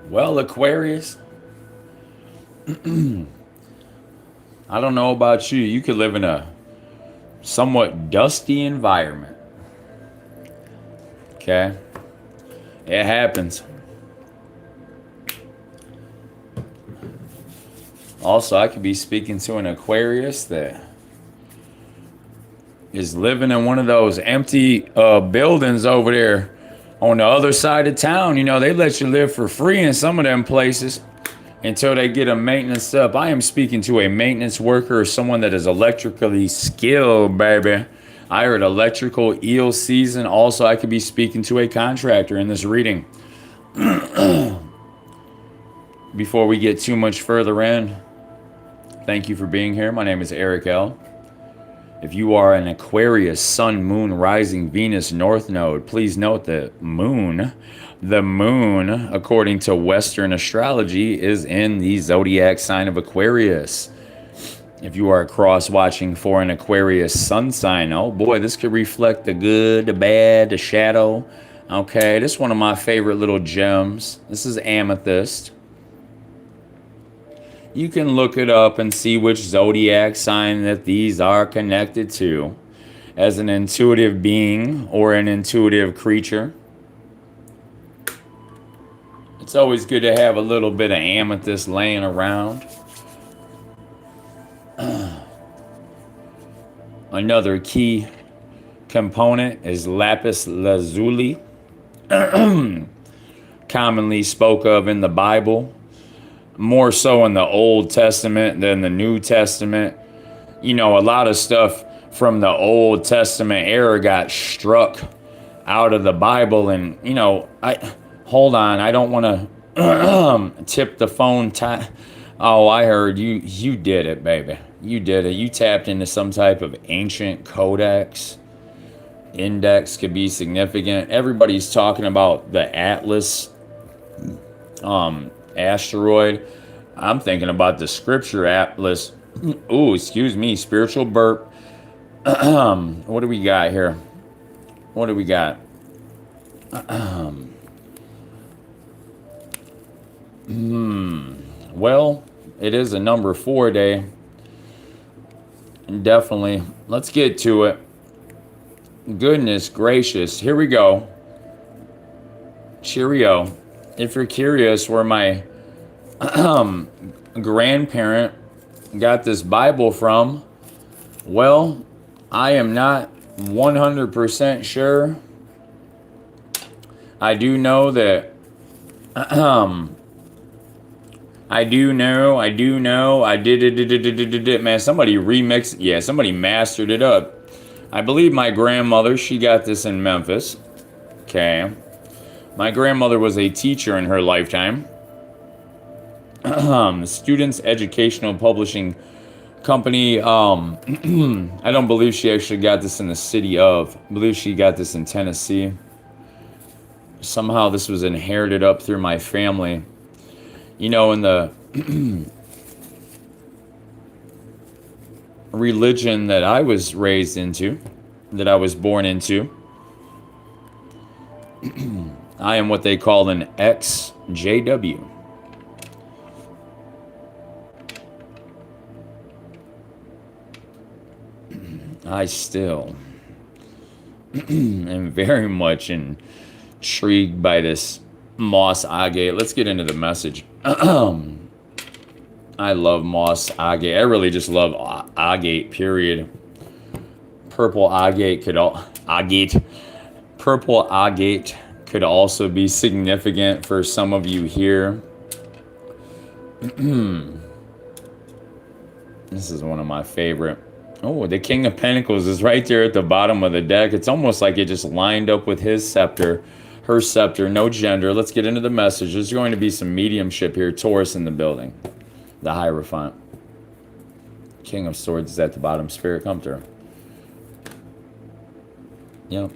Well, Aquarius, I don't know about you. You could live in a somewhat dusty environment. Okay? It happens. Also, I could be speaking to an Aquarius that is living in one of those empty buildings over there on the other side of town. You know, they let you live for free in some of them places until they get a maintenance up. I am speaking to a maintenance worker or someone that is electrically skilled, baby. I heard electrical eel season. Also, I could be speaking to a contractor in this reading. Before we get too much further in, thank you for being here. My name is Eric L. If you are an Aquarius, Sun, Moon, Rising, Venus, North Node, please note that the moon, according to Western astrology, is in the zodiac sign of Aquarius. If you are cross-watching for an Aquarius sun sign, oh boy, this could reflect the good, the bad, the shadow. Okay, this is one of my favorite little gems. This is amethyst. You can look it up and see which zodiac sign that these are connected to. As an intuitive being or an intuitive creature, it's always good to have a little bit of amethyst laying around. Another key component is lapis lazuli, commonly spoke of in the Bible, more so in the Old Testament than the New Testament. You know, a lot of stuff from the Old Testament era got struck out of the Bible. And, you know, hold on, I don't want to tip the phone. Oh, I heard you did it, baby. You did it. You tapped into some type of ancient codex. Index could be significant. Everybody's talking about the Atlas asteroid. I'm thinking about the scripture Atlas. Ooh, excuse me, spiritual burp. What do we got here? What do we got? Well, it is a number 4 day. Definitely. Let's get to it. Goodness gracious. Here we go. Cheerio. If you're curious where my grandparent got this Bible from, well, I am not 100% sure. I do know that I did it. Man, somebody remixed. Yeah, somebody mastered it up. I believe my grandmother, she got this in Memphis. Okay. My grandmother was a teacher in her lifetime. Students Educational Publishing Company. I don't believe she actually got this in the city of. I believe she got this in Tennessee. Somehow this was inherited up through my family. You know, in the religion that I was raised into, that I was born into, I am what they call an XJW. I still am very much intrigued by this moss agate. Let's get into the message. I love moss agate. I really just love agate, period. Purple agate purple agate could also be significant for some of you here. This is one of my favorite. Oh, the King of Pentacles is right there at the bottom of the deck. It's almost like it just lined up with his scepter, her scepter, no gender. Let's get into the message. There's going to be some mediumship here. Taurus in the building. The Hierophant. King of Swords is at the bottom. Spirit, come through. Yep.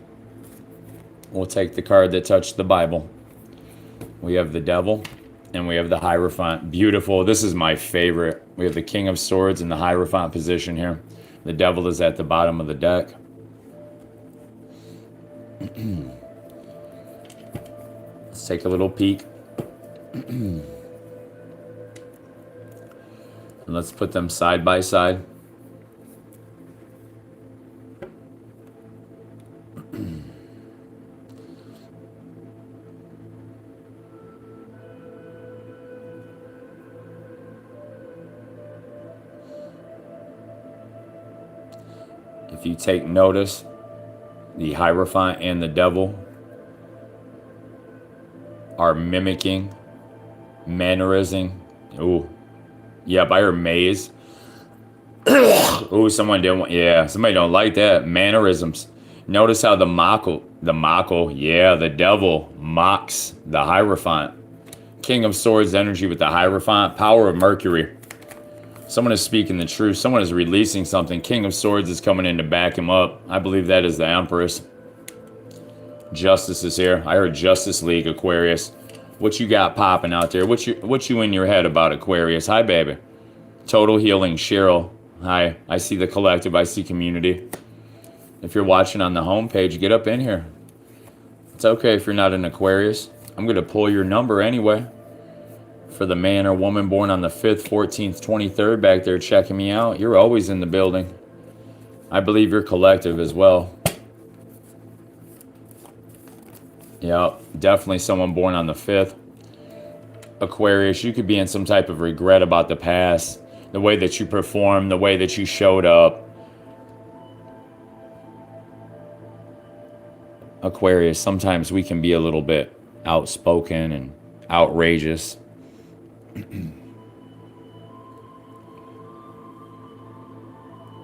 We'll take the card that touched the Bible. We have the Devil, and we have the Hierophant. Beautiful. This is my favorite. We have the King of Swords in the Hierophant position here. The Devil is at the bottom of the deck. Let's take a little peek. And let's put them side by side. If you take notice, the Hierophant and the Devil are mimicking, mannerism. Ooh, yep, I heard maze. Ooh, someone didn't want, yeah, somebody don't like that. Mannerisms. Notice how the devil mocks the Hierophant. King of Swords energy with the Hierophant, power of Mercury. Someone is speaking the truth. Someone is releasing something. King of Swords is coming in to back him up. I believe that is the Empress. Justice is here. I heard Justice League, Aquarius. What you got popping out there? What you in your head about, Aquarius? Hi, baby. Total Healing, Cheryl. Hi. I see the collective. I see community. If you're watching on the homepage, get up in here. It's okay if you're not an Aquarius. I'm going to pull your number anyway. For the man or woman born on the 5th, 14th, 23rd back there checking me out. You're always in the building. I believe you're collective as well. Yeah, definitely someone born on the 5th. Aquarius, you could be in some type of regret about the past. The way that you performed, the way that you showed up. Aquarius, sometimes we can be a little bit outspoken and outrageous.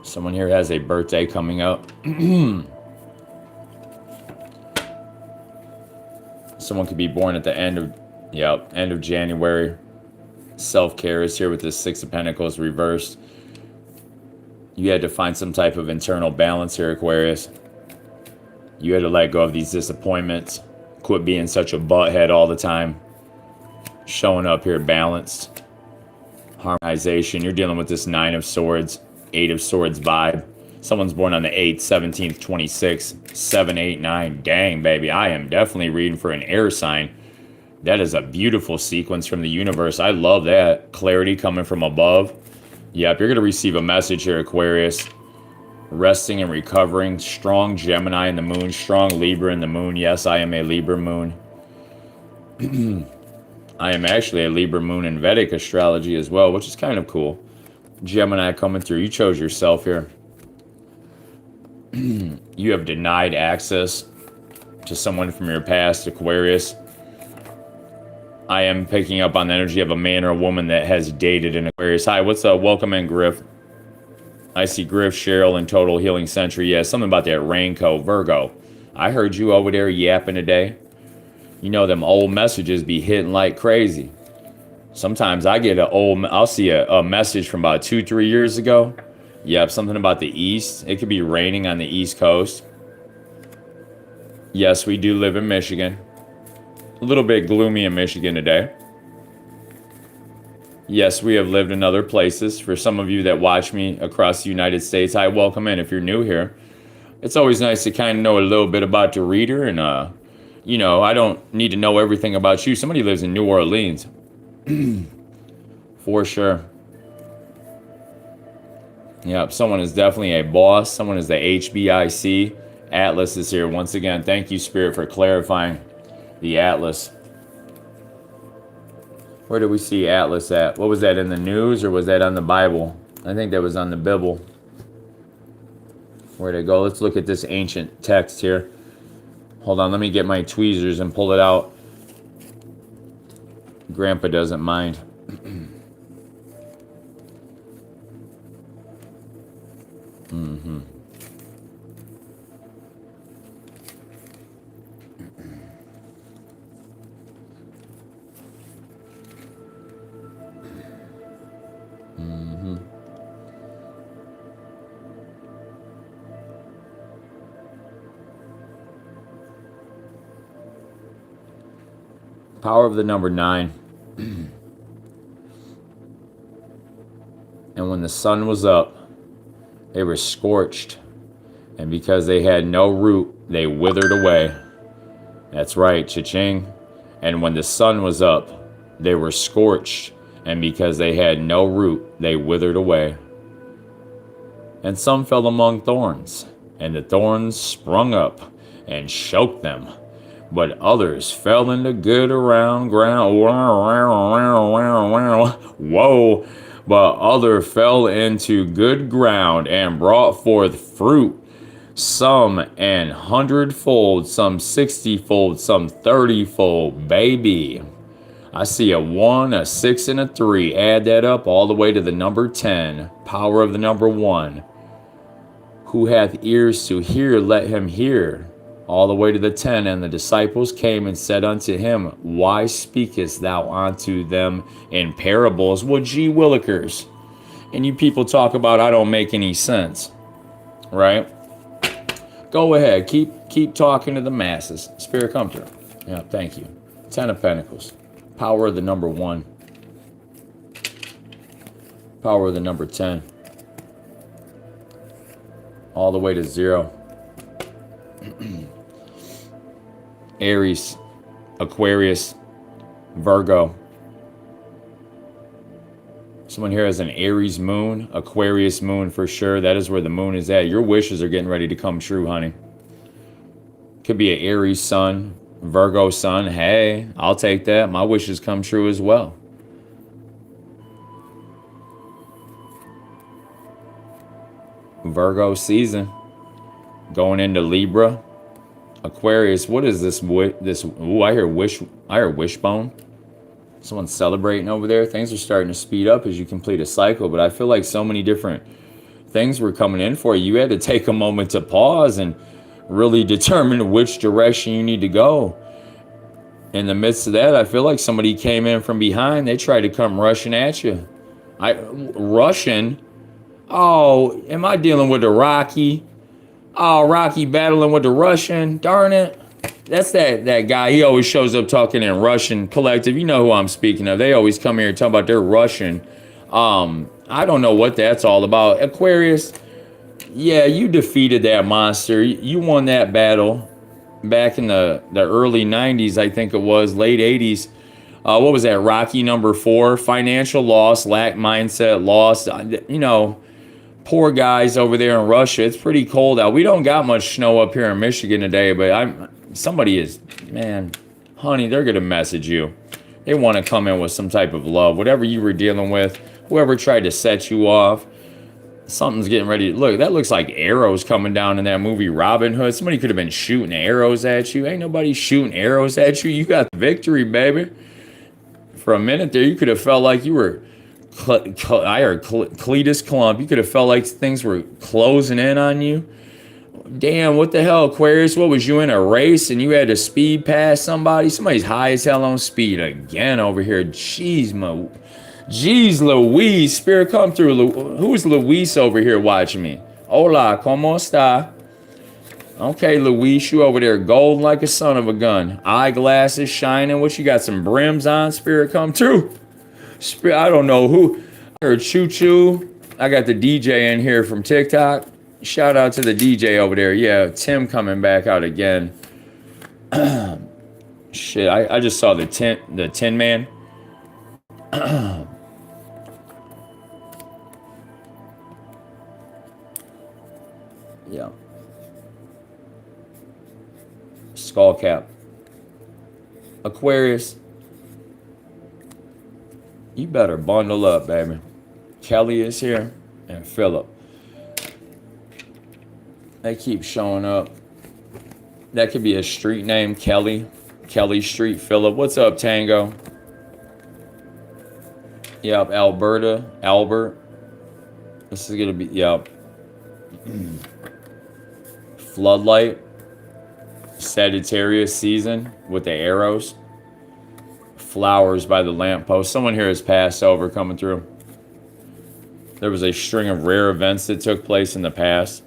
Someone here has a birthday coming up. Someone could be born at the end of January. Self-care is here with the Six of Pentacles reversed. You had to find some type of internal balance here, Aquarius. You had to let go of these disappointments. Quit being such a butthead all the time. Showing up here balanced. Harmonization. You're dealing with this 9 of Swords, 8 of Swords vibe. Someone's born on the 8th, 17th, 26th, 7, 8, 9. Dang, baby. I am definitely reading for an air sign. That is a beautiful sequence from the universe. I love that. Clarity coming from above. Yep, you're going to receive a message here, Aquarius. Resting and recovering. Strong Gemini in the moon. Strong Libra in the moon. Yes, I am a Libra moon. I am actually a Libra moon in Vedic astrology as well, which is kind of cool. Gemini coming through. You chose yourself here. You have denied access to someone from your past, Aquarius. I am picking up on the energy of a man or a woman that has dated an Aquarius. Hi, what's up? Welcome in, Griff. I see Griff, Cheryl, and Total Healing Century. Yeah, something about that raincoat, Virgo. I heard you over there yapping today. You know, them old messages be hitting like crazy. Sometimes I get I'll see a message from about 2-3 years ago. Yep, something about the East. It could be raining on the East Coast. Yes, we do live in Michigan. A little bit gloomy in Michigan today. Yes, we have lived in other places. For some of you that watch me across the United States, hi, welcome in if you're new here. It's always nice to kind of know a little bit about the reader. And, you know, I don't need to know everything about you. Somebody lives in New Orleans. For sure. Yep, someone is definitely a boss. Someone is the HBIC. Atlas is here once again. Thank you, Spirit, for clarifying the Atlas. Where did we see Atlas at? What was that, in the news or was that on the Bible? I think that was on the Bible. Where'd it go? Let's look at this ancient text here. Hold on, let me get my tweezers and pull it out. Grandpa doesn't mind. Mm-hmm. Mm-hmm. Power of the number 9. And when the sun was up, they were scorched. And because they had no root, they withered away. That's right, cha-ching. And when the sun was up, They were scorched, and because they had no root, they withered away. And some fell among thorns, and the thorns sprung up and choked them. But others fell into good around ground. Whoa. But others fell into good ground and brought forth fruit, some an 100-fold, some 60-fold, some 30-fold. Baby, I see a 1, a 6, and a 3. Add that up all the way to the number 10. Power of the number 1. Who hath ears to hear, let him hear. All the way to the 10. And the disciples came and said unto him, Why speakest thou unto them in parables? Well, gee willikers. And you people talk about I don't make any sense. Right? Go ahead. Keep talking to the masses. Spirit, come through. Yeah, thank you. 10 of Pentacles. Power of the number 1. Power of the number 10. All the way to 0. Aries, Aquarius, Virgo. Someone here has an Aries moon, Aquarius moon for sure. That is where the moon is at. Your wishes are getting ready to come true, honey. Could be an Aries sun, Virgo sun. Hey, I'll take that. My wishes come true as well. Virgo season. Going into Libra. Aquarius, what is this? Ooh, I hear wishbone. Someone's celebrating over there. Things are starting to speed up as you complete a cycle, but I feel like so many different things were coming in for you. You had to take a moment to pause and really determine which direction you need to go. In the midst of that, I feel like somebody came in from behind. They tried to come rushing at you. Rushing? Oh, am I dealing with the Rocky? Oh, Rocky battling with the Russian. Darn it. That's that guy. He always shows up talking in Russian collective. You know who I'm speaking of. They always come here and talk about their Russian. I don't know what that's all about. Aquarius, yeah, you defeated that monster. You won that battle back in the early 90s, I think it was, late 80s. What was that? Rocky number 4. Financial loss, lack mindset, loss. You know, poor guys over there in Russia. It's pretty cold out. We don't got much snow up here in Michigan today, but somebody is, man, honey, they're going to message you. They want to come in with some type of love. Whatever you were dealing with, whoever tried to set you off, something's getting ready. Look, that looks like arrows coming down in that movie Robin Hood. Somebody could have been shooting arrows at you. Ain't nobody shooting arrows at you. You got the victory, baby. For a minute there, you could have felt like you were, I heard Cletus Clump. You could have felt like things were closing in on you. Damn, what the hell, Aquarius? What was you in a race and you had to speed past somebody? Somebody's high as hell on speed again over here. Jeez, Louise. Spirit, come through. Who's Luis over here watching me? Hola, ¿cómo está? Okay, Luis, you over there golden like a son of a gun. Eyeglasses shining. What, you got some brims on? Spirit, come through. Spirit, I don't know who. I heard Choo Choo. I got the DJ in here from TikTok. Shout out to the DJ over there. Yeah, Tim coming back out again. Shit, I just saw the Tin Man. Yeah. Skull cap. Aquarius, you better bundle up, baby. Kelly is here and Philip. They keep showing up. That could be a street name, Kelly. Kelly Street, Philip. What's up, Tango? Yep, Alberta, Albert. This is going to be, yep. Floodlight. Sagittarius season with the arrows. Flowers by the lamppost. Someone here has passed over coming through. There was a string of rare events that took place in the past.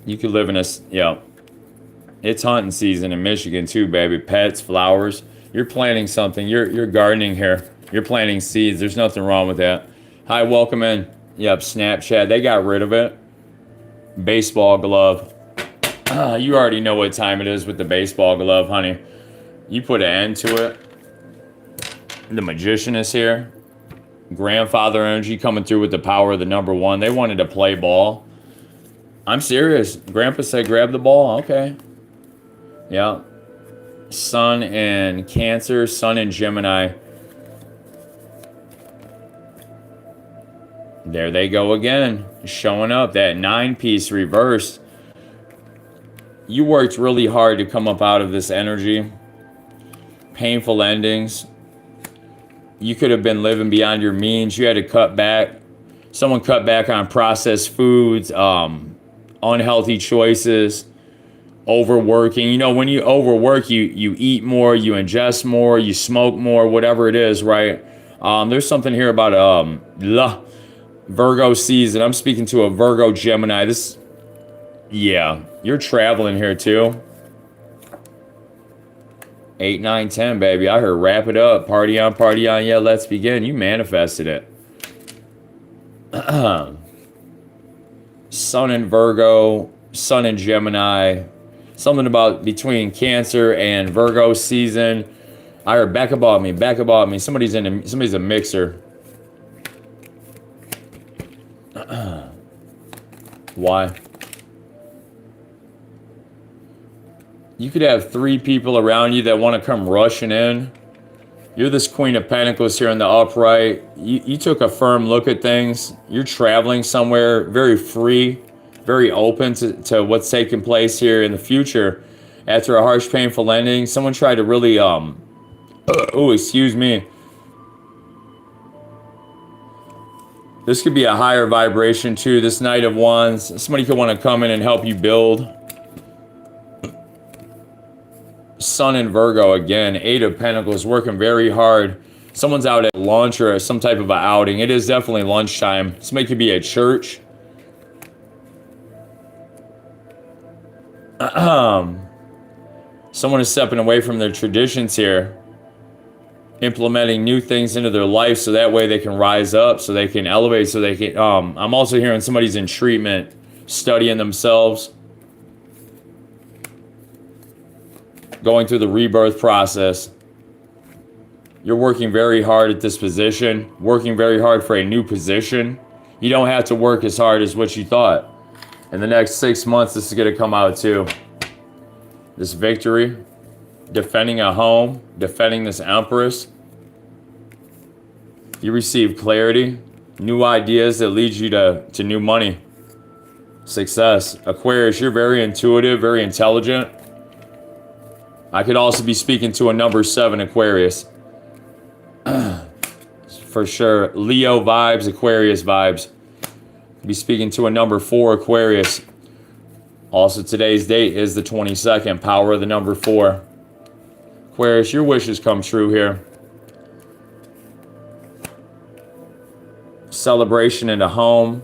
You could live in a, yeah. It's hunting season in Michigan too, baby. Pets, flowers. You're planting something. You're gardening here. You're planting seeds. There's nothing wrong with that. Hi, welcome in. Yep, Snapchat. They got rid of it. Baseball glove. You already know what time it is with the baseball glove, honey. You put an end to it. The magician is here. Grandfather energy coming through with the power of the number one. They wanted to play ball. I'm serious. Grandpa said grab the ball. Okay. Yeah. Sun and Cancer. Sun and Gemini. There they go again. Showing up. That 9-piece reversed. You worked really hard to come up out of this energy. Painful endings. You could have been living beyond your means. You had to cut back. Someone cut back on processed foods, unhealthy choices, overworking. You know, when you overwork, you eat more, you ingest more, you smoke more, whatever it is, right? There's something here about Virgo season. I'm speaking to a Virgo Gemini. Yeah, you're traveling here too. 8, 9, 10, baby. I heard wrap it up. Party on, yeah, let's begin. You manifested it. Sun in Virgo, Sun in Gemini. Something about between Cancer and Virgo season. I heard back about me. Somebody's a mixer. Why? You could have 3 people around you that want to come rushing in. You're this Queen of Pentacles here in the upright. You took a firm look at things. You're traveling somewhere very free, very open to what's taking place here in the future. After a harsh, painful ending, someone tried to really, excuse me. This could be a higher vibration too. This Knight of Wands. Somebody could want to come in and help you build. Sun in Virgo again. 8 of Pentacles, working very hard. Someone's out at lunch or some type of an outing. It is definitely lunchtime. Somebody could be at church. Someone is stepping away from their traditions here. Implementing new things into their life so that way they can rise up, so they can elevate, so they can... I'm also hearing somebody's in treatment, studying themselves. Going through the rebirth process. You're working very hard at this position. Working very hard for a new position. You don't have to work as hard as what you thought. In the next 6 months, this is going to come out too. This victory. Defending a home. Defending this Empress. You receive clarity. New ideas that lead you to new money. Success. Aquarius, you're very intuitive, very intelligent. I could also be speaking to a number 7 Aquarius. For sure. Leo vibes, Aquarius vibes. Be speaking to a number 4 Aquarius. Also, today's date is the 22nd. Power of the number 4. Aquarius, your wishes come true here. Celebration in a home.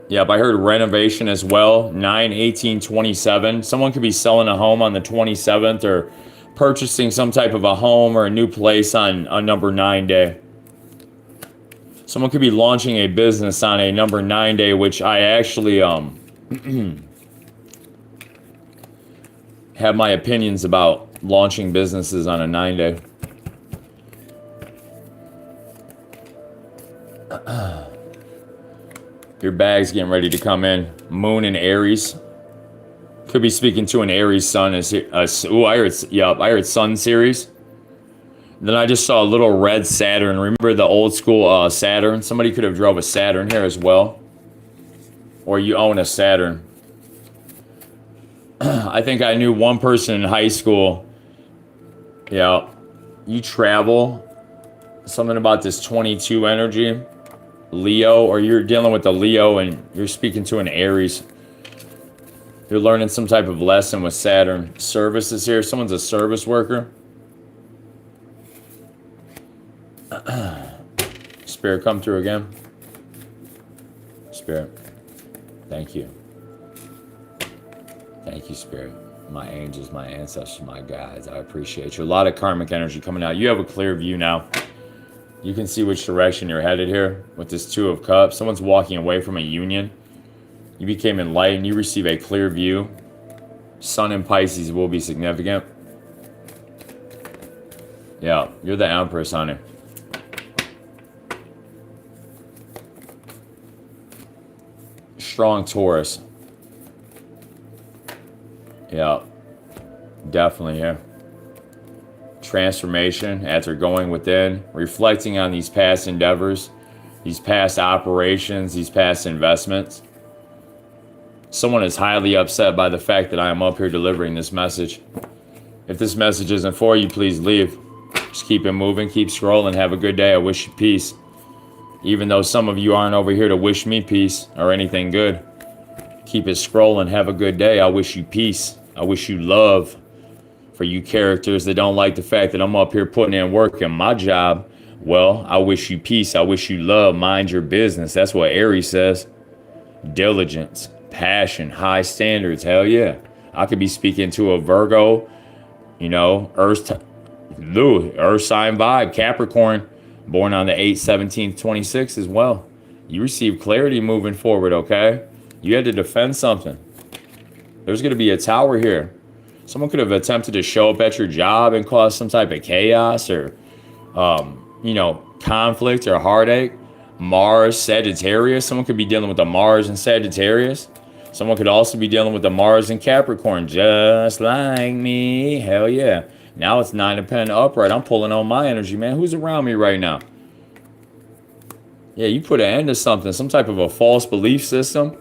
Yep, I heard renovation as well. 9/18/27. Someone could be selling a home on the 27th or purchasing some type of a home or a new place on number 9 day. Someone could be launching a business on a number 9 day, which I actually have my opinions about launching businesses on a 9 day. Your bag's getting ready to come in. Moon and Aries. Could be speaking to an Aries sun. I heard Sun series. Then I just saw a little red Saturn. Remember the old school Saturn? Somebody could have drove a Saturn here as well. Or you own a Saturn. I think I knew one person in high school. Yeah. You travel. Something about this 22 energy. Leo, or you're dealing with a Leo and you're speaking to an Aries. You're learning some type of lesson with Saturn. Services here. Someone's a service worker. Spirit, come through again. Spirit, thank you. Thank you, Spirit. My angels, my ancestors, my guides. I appreciate you. A lot of karmic energy coming out. You have a clear view now. You can see which direction you're headed here with this 2 of Cups. Someone's walking away from a union. You became enlightened. You receive a clear view. Sun in Pisces will be significant. Yeah, you're the Empress, honey. Strong Taurus. Yeah, definitely, yeah. Transformation after going within, reflecting on these past endeavors, these past operations, these past investments. Someone is highly upset by the fact that I am up here delivering this message. If this message isn't for you, please leave. Just keep it moving, keep scrolling. Have a good day. I wish you peace. Even though some of you aren't over here to wish me peace or anything good. Keep it scrolling. Have a good day. I wish you peace. I wish you love. For you characters that don't like the fact that I'm up here putting in work in my job, well, I wish you peace. I wish you love. Mind your business. That's what Aries says. Diligence, passion, high standards. Hell yeah. I could be speaking to a Virgo, you know, Earth sign vibe, Capricorn, born on the 8th, 17th, 26th as well. You receive clarity moving forward, okay? You had to defend something. There's going to be a tower here. Someone could have attempted to show up at your job and cause some type of chaos or, you know, conflict or heartache. Mars, Sagittarius. Someone could be dealing with the Mars and Sagittarius. Someone could also be dealing with the Mars and Capricorn, just like me. Hell yeah. Now it's 9 of Pentacles upright. I'm pulling on my energy, man. Who's around me right now? Yeah, you put an end to something, some type of a false belief system.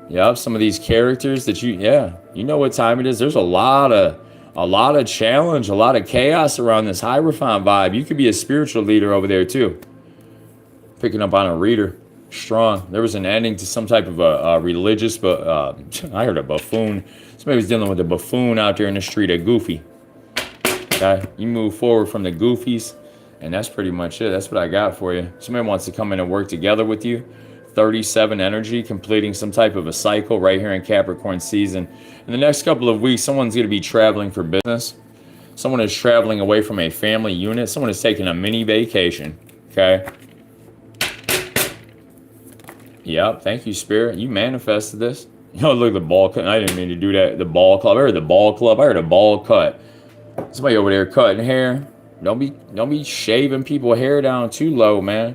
Yep, some of these characters that you know what time it is. There's a lot of challenge, a lot of chaos around this Hierophant vibe. You could be a spiritual leader over there too. Picking up on a reader. Strong. There was an ending to some type of a religious, but I heard a buffoon. Somebody was dealing with a buffoon out there in the street, a goofy. Okay, you move forward from the goofies, and that's pretty much it. That's what I got for you. Somebody wants to come in and work together with you. 37 energy, completing some type of a cycle right here in Capricorn season. In the next couple of weeks, someone's going to be traveling for business. Someone is traveling away from a family unit. Someone is taking a mini vacation. Okay. Yep. Thank you, Spirit. You manifested this. You know, look at the ball cut. I didn't mean to do that. The ball club. I heard the ball club. I heard a ball cut. Somebody over there cutting hair. Don't be shaving people's hair down too low, man.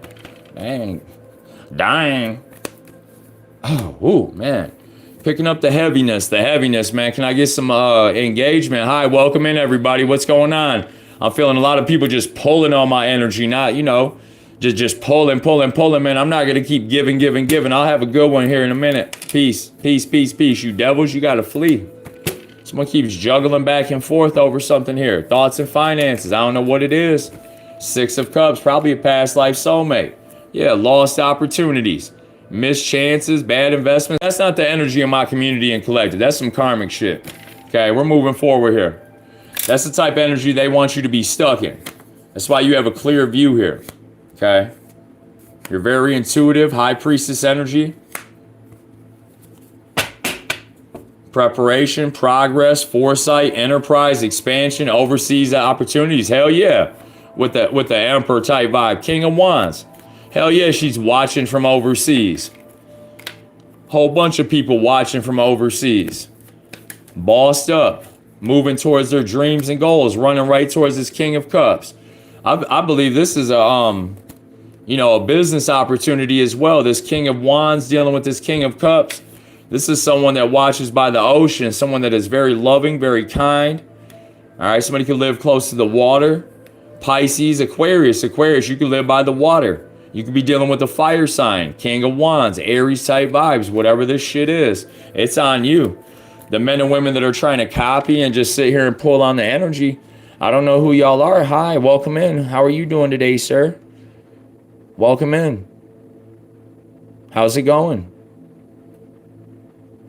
Dang. Dying. Oh, ooh, man. Picking up the heaviness, man. Can I get some engagement? Hi, welcome in, everybody. What's going on? I'm feeling a lot of people just pulling on my energy, not, you know, just pulling, man. I'm not going to keep giving. I'll have a good one here in a minute. Peace. You devils, you got to flee. Someone keeps juggling back and forth over something here. Thoughts and finances. I don't know what it is. 6 of Cups, probably a past life soulmate. Yeah, lost opportunities, missed chances, bad investments. That's not the energy of my community and collective. That's some karmic shit. Okay, we're moving forward here. That's the type of energy they want you to be stuck in. That's why you have a clear view here. Okay, you're very intuitive, high priestess energy. Preparation, progress, foresight, enterprise, expansion, overseas opportunities. Hell yeah, with the Emperor type vibe, King of Wands. Hell yeah, she's watching from overseas. Whole bunch of people watching from overseas. Bossed up. Moving towards their dreams and goals. Running right towards this King of Cups. I believe this is a business opportunity as well. This King of Wands dealing with this King of Cups. This is someone that watches by the ocean. Someone that is very loving, very kind. All right, somebody could live close to the water. Pisces, Aquarius, you could live by the water. You could be dealing with a fire sign, King of Wands, Aries type vibes, whatever this shit is. It's on you. The men and women that are trying to copy and just sit here and pull on the energy, I don't know who y'all are. Hi, welcome in. How are you doing today, sir? Welcome in. How's it going?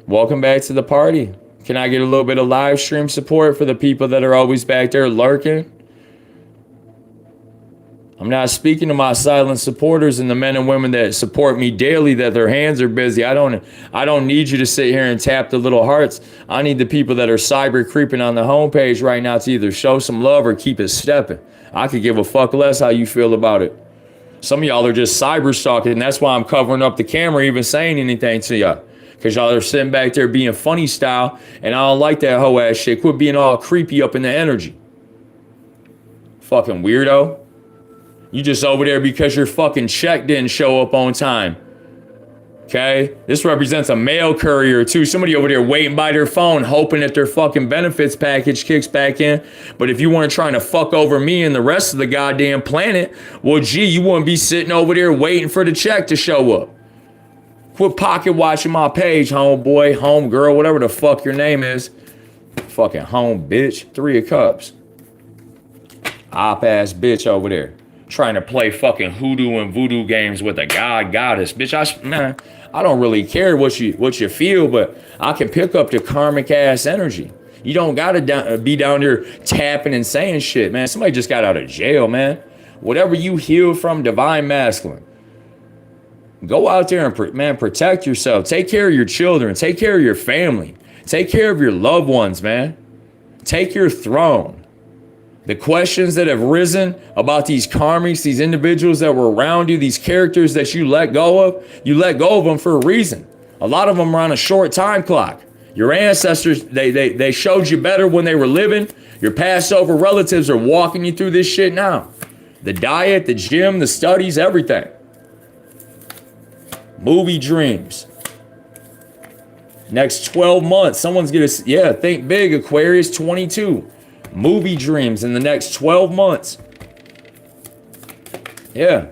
Welcome back to the party. Can I get a little bit of live stream support for the people that are always back there lurking? I'm not speaking to my silent supporters and the men and women that support me daily, that their hands are busy. I don't need you to sit here and tap the little hearts. I need the people that are cyber creeping on the homepage right now to either show some love or keep it stepping. I could give a fuck less how you feel about it. Some of y'all are just cyber stalking, and that's why I'm covering up the camera, even saying anything to y'all. Because y'all are sitting back there being funny style, and I don't like that hoe ass shit. Quit being all creepy up in the energy. Fucking weirdo. You just over there because your fucking check didn't show up on time. Okay? This represents a mail courier too. Somebody over there waiting by their phone, hoping that their fucking benefits package kicks back in. But if you weren't trying to fuck over me and the rest of the goddamn planet, well, gee, you wouldn't be sitting over there waiting for the check to show up. Quit pocket watching my page, homeboy, homegirl, whatever the fuck your name is. Fucking home bitch. 3 of Cups. Op ass bitch over there. Trying to play fucking hoodoo and voodoo games with a goddess. Bitch, I don't really care what you feel, but I can pick up the karmic ass energy. You don't gotta be down there tapping and saying shit, man. Somebody just got out of jail, man. Whatever you heal from, divine masculine. Go out there and protect yourself. Take care of your children. Take care of your family. Take care of your loved ones, man. Take your throne. The questions that have risen about these karmics, these individuals that were around you, these characters that you let go of them for a reason. A lot of them are on a short time clock. Your ancestors, they showed you better when they were living. Your passed over relatives are walking you through this shit now. The diet, the gym, the studies, everything. Movie dreams. Next 12 months, someone's gonna, think big, Aquarius 22. Movie dreams in the next 12 months. Yeah.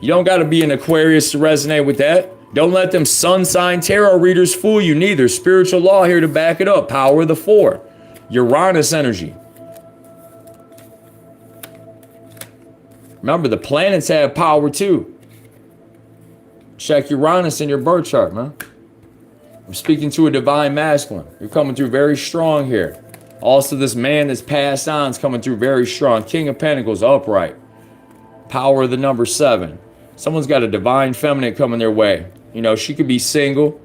You don't got to be an Aquarius to resonate with that. Don't let them sun sign tarot readers fool you neither. Spiritual law here to back it up. Power of the 4. Uranus energy. Remember, the planets have power too. Check Uranus in your birth chart, man. I'm speaking to a divine masculine. You're coming through very strong here. Also, this man that's passed on is coming through very strong. King of Pentacles, upright. Power of the number 7. Someone's got a divine feminine coming their way. You know, she could be single,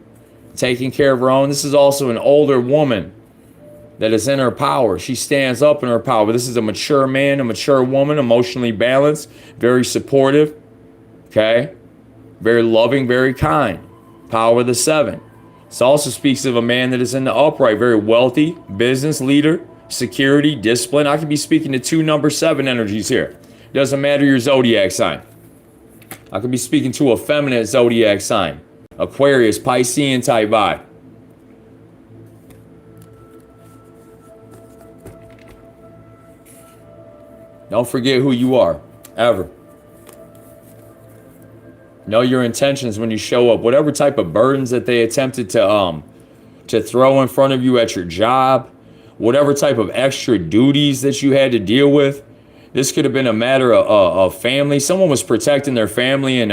taking care of her own. This is also an older woman that is in her power. She stands up in her power. This is a mature man, a mature woman, emotionally balanced, very supportive. Okay? Very loving, very kind. Power of the 7. This also speaks of a man that is in the upright, very wealthy, business leader, security, discipline. I could be speaking to 2 number 7 energies here. Doesn't matter your zodiac sign. I could be speaking to a feminine zodiac sign. Aquarius, Piscean type vibe. Don't forget who you are, ever. Know your intentions when you show up. Whatever type of burdens that they attempted to throw in front of you at your job, whatever type of extra duties that you had to deal with. This could have been a matter of family. Someone was protecting their family, and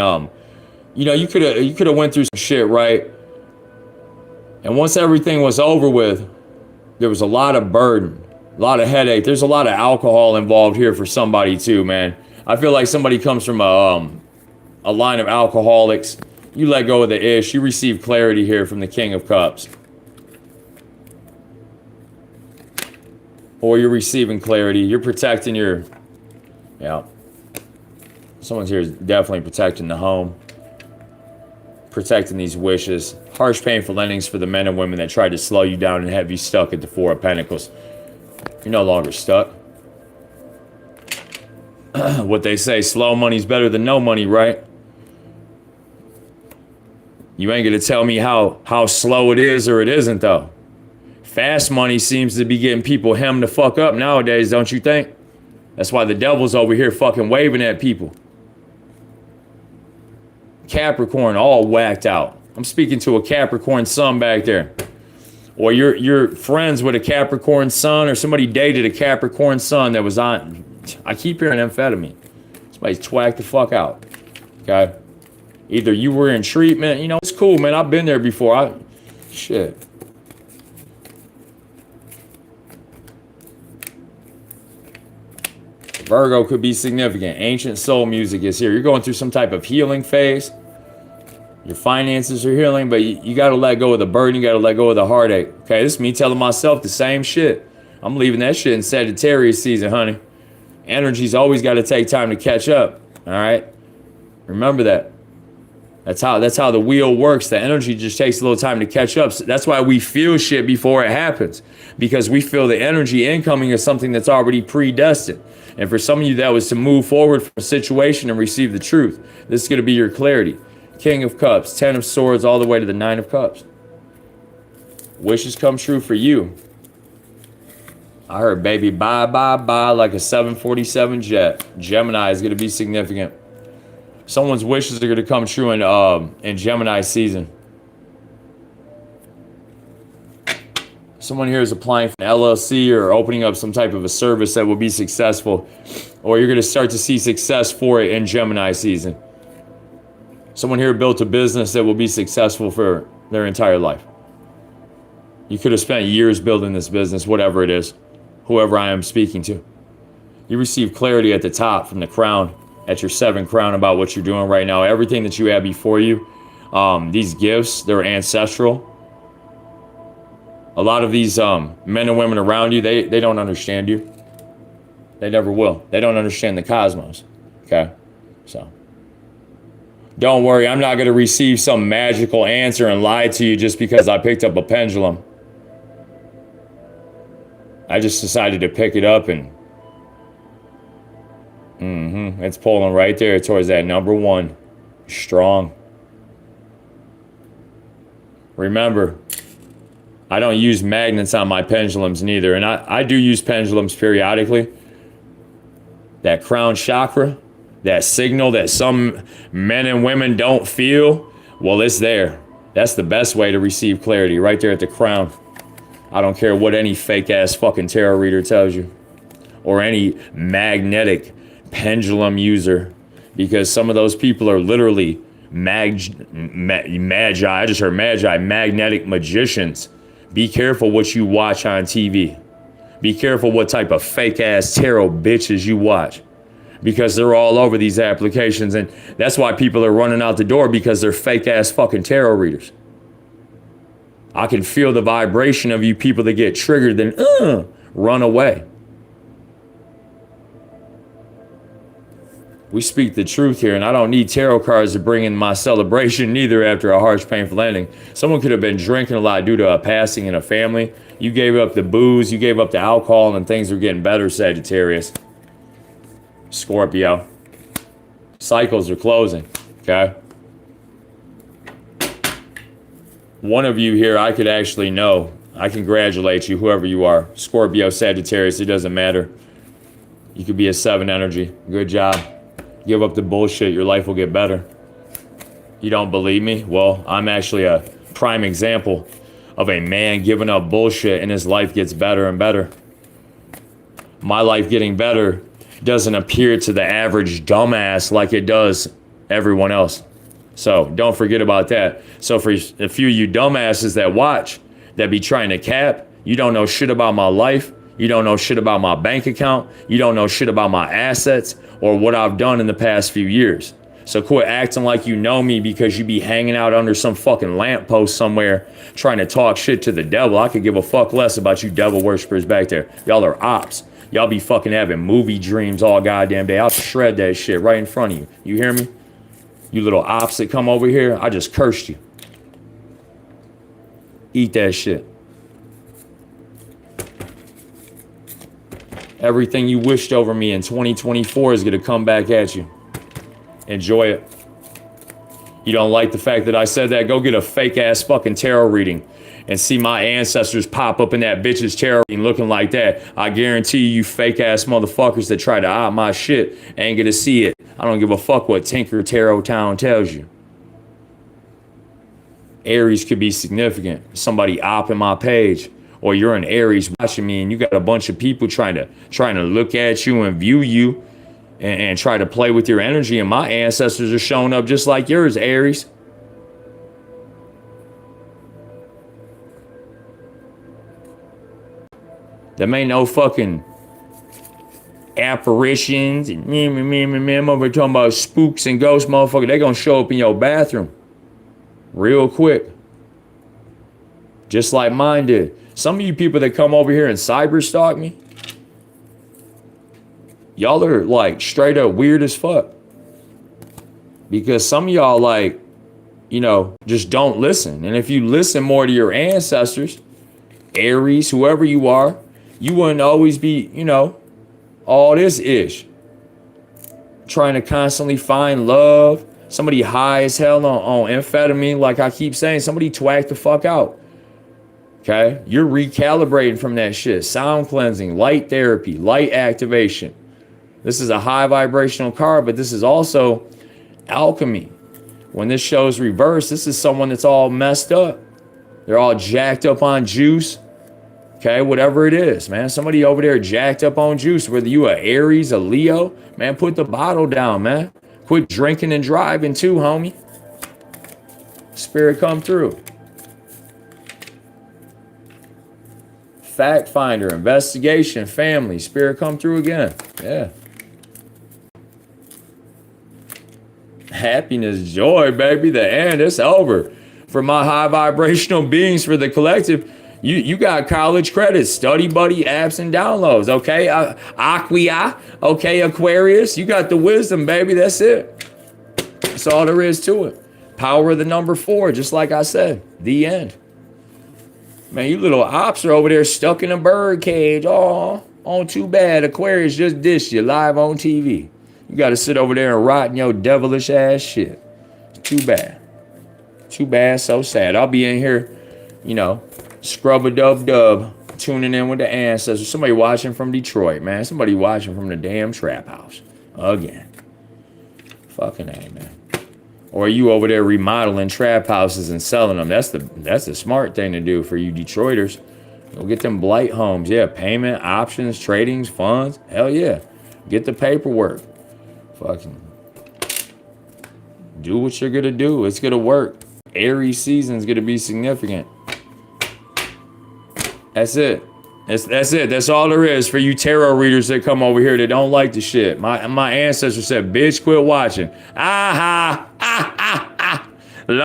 you know, you could have went through some shit, right? And once everything was over with, there was a lot of burden, a lot of headache. There's a lot of alcohol involved here for somebody too, man. I feel like somebody comes from a line of alcoholics. You let go of the ish. You receive clarity here from the King of Cups. Or you're receiving clarity. You're protecting your... Yeah. Someone's here is definitely protecting the home. Protecting these wishes. Harsh, painful endings for the men and women that tried to slow you down and have you stuck at the 4 of Pentacles. You're no longer stuck. What they say, slow money's better than no money, right? You ain't gonna tell me how slow it is or it isn't, though. Fast money seems to be getting people hemmed the fuck up nowadays, don't you think? That's why the devil's over here fucking waving at people. Capricorn, all whacked out. I'm speaking to a Capricorn sun back there. Or you're friends with a Capricorn sun, or somebody dated a Capricorn sun that was on... I keep hearing amphetamine. Somebody's twacked the fuck out. Okay? Either you were in treatment, you know, it's cool, man. I've been there before. Shit. Virgo could be significant. Ancient soul music is here. You're going through some type of healing phase. Your finances are healing, but you got to let go of the burden. You got to let go of the heartache. Okay, this is me telling myself the same shit. I'm leaving that shit in Sagittarius season, honey. Energy's always got to take time to catch up. All right? Remember that. That's how the wheel works. The energy just takes a little time to catch up. So that's why we feel shit before it happens, because we feel the energy incoming is something that's already predestined. And for some of you, that was to move forward from a situation and receive the truth. This is going to be your clarity. King of Cups, 10 of Swords, all the way to the 9 of Cups. Wishes come true for you. I heard baby bye, bye, bye like a 747 jet. Gemini is going to be significant. Someone's wishes are going to come true in Gemini season. Someone here is applying for an LLC or opening up some type of a service that will be successful, or you're going to start to see success for it in Gemini season. Someone here built a business that will be successful for their entire life. You could have spent years building this business, whatever it is, whoever I am speaking to. You receive clarity at the top from the crown, at your 7th crown, about what you're doing right now. Everything that you have before you, these gifts, they're ancestral. A lot of these men and women around you, they don't understand you. They never will. They don't understand the cosmos. Okay? So don't worry, I'm not going to receive some magical answer and lie to you just because I picked up a pendulum. I just decided to pick it up and it's pulling right there towards that number 1. Strong. Remember, I don't use magnets on my pendulums neither. And I do use pendulums periodically. That crown chakra, that signal that some men and women don't feel, well, it's there. That's the best way to receive clarity, right there at the crown. I don't care what any fake ass fucking tarot reader tells you, or any magnetic pendulum user, because some of those people are literally magi. I just heard magi, magnetic magicians. Be careful what you watch on TV. Be careful what type of fake ass tarot bitches you watch, because they're all over these applications, and that's why people are running out the door, because they're fake ass fucking tarot readers. I can feel the vibration of you people that get triggered, then run away. We speak the truth here, and I don't need tarot cards to bring in my celebration neither after a harsh, painful ending. Someone could have been drinking a lot due to a passing in a family. You gave up the booze, you gave up the alcohol, and things are getting better, Sagittarius. Scorpio. Cycles are closing, okay? One of you here I could actually know. I congratulate you, whoever you are. Scorpio, Sagittarius, it doesn't matter. You could be a 7 energy. Good job. Give up the bullshit, your life will get better. You don't believe me? Well, I'm actually a prime example of a man giving up bullshit and his life gets better and better. My life getting better doesn't appear to the average dumbass like it does everyone else. So don't forget about that. So for a few of you dumbasses that watch, that be trying to cap, you don't know shit about my life. You don't know shit about my bank account. You don't know shit about my assets or what I've done in the past few years. So quit acting like you know me because you be hanging out under some fucking lamppost somewhere trying to talk shit to the devil. I could give a fuck less about you devil worshippers back there. Y'all are ops. Y'all be fucking having movie dreams all goddamn day. I'll shred that shit right in front of you. You hear me? You little ops that come over here, I just cursed you. Eat that shit. Everything you wished over me in 2024 is going to come back at you. Enjoy it. You don't like the fact that I said that? Go get a fake ass fucking tarot reading and see my ancestors pop up in that bitch's tarot reading looking like that. I guarantee you fake ass motherfuckers that try to op my shit ain't going to see it. I don't give a fuck what Tinker Tarot Town tells you. Aries could be significant. Somebody opping my page. Or you're an Aries watching me and you got a bunch of people trying to look at you and view you and try to play with your energy. And my ancestors are showing up just like yours, Aries. Them ain't no fucking apparitions and I'm over talking about spooks and ghosts, motherfucker. They gonna show up in your bathroom real quick. Just like mine did. Some of you people that come over here and cyber stalk me, y'all are like straight up weird as fuck. Because some of y'all like just don't listen. And if you listen more to your ancestors, Aries, whoever you are, you wouldn't always be, all this ish. Trying to constantly find love. Somebody high as hell on amphetamine, like I keep saying, somebody twack the fuck out. Okay? You're recalibrating from that shit. Sound cleansing, light therapy, light activation. This is a high vibrational card, but this is also alchemy. When this shows reverse, this is someone that's all messed up. They're all jacked up on juice. Okay, whatever it is, man. Somebody over there jacked up on juice, whether you a Aries, a Leo, man, put the bottle down, man. Quit drinking and driving too, homie. Spirit come through. Fact finder, investigation, family, spirit come through again. Yeah. Happiness, joy, baby. The end, it's over. For my high vibrational beings, for the collective, you got college credits, study buddy, apps and downloads, okay? Aquia, okay, Aquarius, you got the wisdom, baby. That's it. That's all there is to it. Power of the number 4, just like I said. The end. Man, you little ops are over there stuck in a bird cage. Oh, too bad. Aquarius just dished you live on TV. You got to sit over there and rot in your devilish ass shit. Too bad. Too bad, so sad. I'll be in here, scrub-a-dub-dub, tuning in with the ancestors. Somebody watching from Detroit, man. Somebody watching from the damn trap house. Again. Fucking A, man. Or you over there remodeling trap houses and selling them. That's the smart thing to do for you Detroiters. Go get them blight homes. Yeah, payment, options, tradings, funds. Hell yeah. Get the paperwork. Fucking do what you're going to do. It's going to work. Aries season is going to be significant. That's it. That's it. That's all there is for you tarot readers that come over here that don't like the shit. My ancestors said, bitch, quit watching. Ah ha. Ah